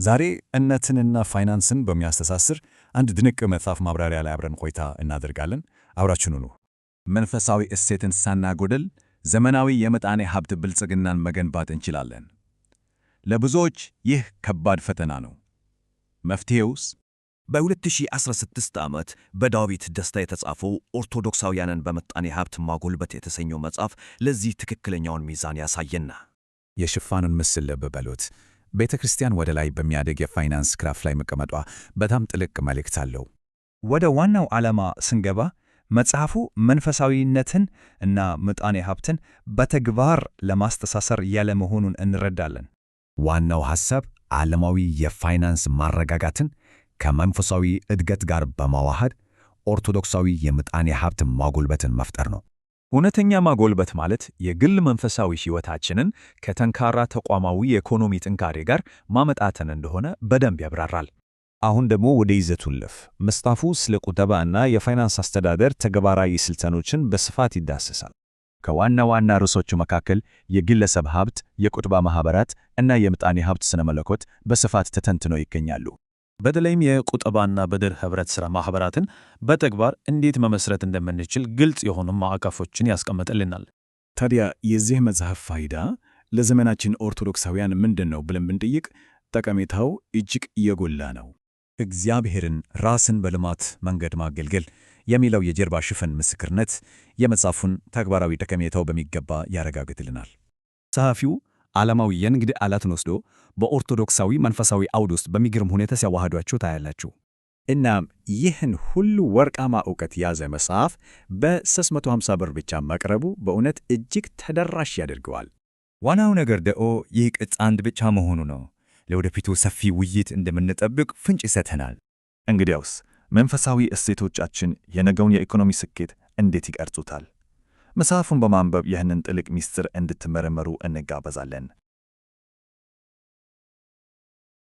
ዛሬ እምነትንና ፋይናንስን በሚያስተሳስር አንድ ድንቅ መጽሐፍ ማብራሪያ ላይ አብረን ቆይታ እናደርጋለን። አብራችሁን ሁኑ። መንፈሳዊ እሴትን ሳናጎድል ዘመናዊ የምጣኔ ሀብት ብልጽግናን መገንባት እንችላለን። ለብዙዎች ይህ ከባድ ፈተና ነው። መፍትሄውስ? በ2016 ዓመት በዳዊት ደስታ የተጻፈው ኦርቶዶክሳውያንን በምጣኔ ሀብት ማጎልበት የተሰኘው መጽሐፍ ለዚህ ትክክለኛውን ሚዛን ያሳየና የሽፋኑን ምስል ልብ በሉት። ቤተ ክርስቲያን ወደ ላይ በሚያድግ የፋይናንስ ግራፍ ላይ መቀመጧ በጣም ጥልቅ መልእክት አለው። ወደ ዋናው ዓላማ ስንገባ መጽሐፉ መንፈሳዊነትን እና ምጣኔ ሀብትን በተግባር ለማስተሳሰር ያለ መሆኑን እንረዳለን። ዋናው ሐሳብ ዓለማዊ የፋይናንስ ማረጋጋትን ከመንፈሳዊ እድገት ጋር በማዋሃድ ኦርቶዶክሳዊ የምጣኔ ሀብት ማጎልበትን መፍጠር ነው። እውነተኛ ማጎልበት ማለት የግል መንፈሳዊ ሕይወታችንን ከጠንካራ ተቋማዊ የኢኮኖሚ ጥንካሬ ጋር ማመጣትን እንደሆነ በደንብ ያብራራል። አሁን ደግሞ ወደ ይዘቱ እንለፍ። መጽሐፉ ስለ ቁጠባ እና የፋይናንስ አስተዳደር ተግባራዊ ስልጠኖችን በስፋት ይዳሰሳል። ከዋና ዋና ርዕሶቹ መካከል የግለሰብ ሀብት፣ የቁጠባ ማኅበራት እና የምጣኔ ሀብት ስነ መለኮት በስፋት ተተንትነው ይገኛሉ። በተለይም የቁጠባና ብድር ኅብረት ሥራ ማኅበራትን በተግባር እንዴት መመስረት እንደምንችል ግልጽ የሆኑ ማዕቀፎችን ያስቀምጥልናል። ታዲያ የዚህ መጽሐፍ ፋይዳ ለዘመናችን ኦርቶዶክሳውያን ምንድን ነው ብለን ብንጠይቅ ጠቀሜታው እጅግ የጎላ ነው። እግዚአብሔርን ራስን በልማት መንገድ ማገልገል የሚለው የጀርባ ሽፋን ምስክርነት የመጽሐፉን ተግባራዊ ጠቀሜታው በሚገባ ያረጋግጥልናል። ጸሐፊው ዓለማዊ የንግድ ቃላትን ወስዶ በኦርቶዶክሳዊ መንፈሳዊ አውድ ውስጥ በሚገርም ሁኔታ ሲያዋህዷቸው ታያላችሁ። እናም ይህን ሁሉ ወርቃማ ዕውቀት የያዘ መጽሐፍ በ350 ብር ብቻ መቅረቡ በእውነት እጅግ ተደራሽ ያደርገዋል። ዋናው ነገር ደግሞ ይህ ቅጽ አንድ ብቻ መሆኑ ነው። ለወደፊቱ ሰፊ ውይይት እንደምንጠብቅ ፍንጭ ይሰጠናል። እንግዲያውስ መንፈሳዊ እሴቶቻችን የነገውን የኢኮኖሚ ስኬት እንዴት ይቀርጹታል? መጽሐፉን በማንበብ ይህንን ጥልቅ ምስጢር እንድትመረምሩ እንጋበዛለን።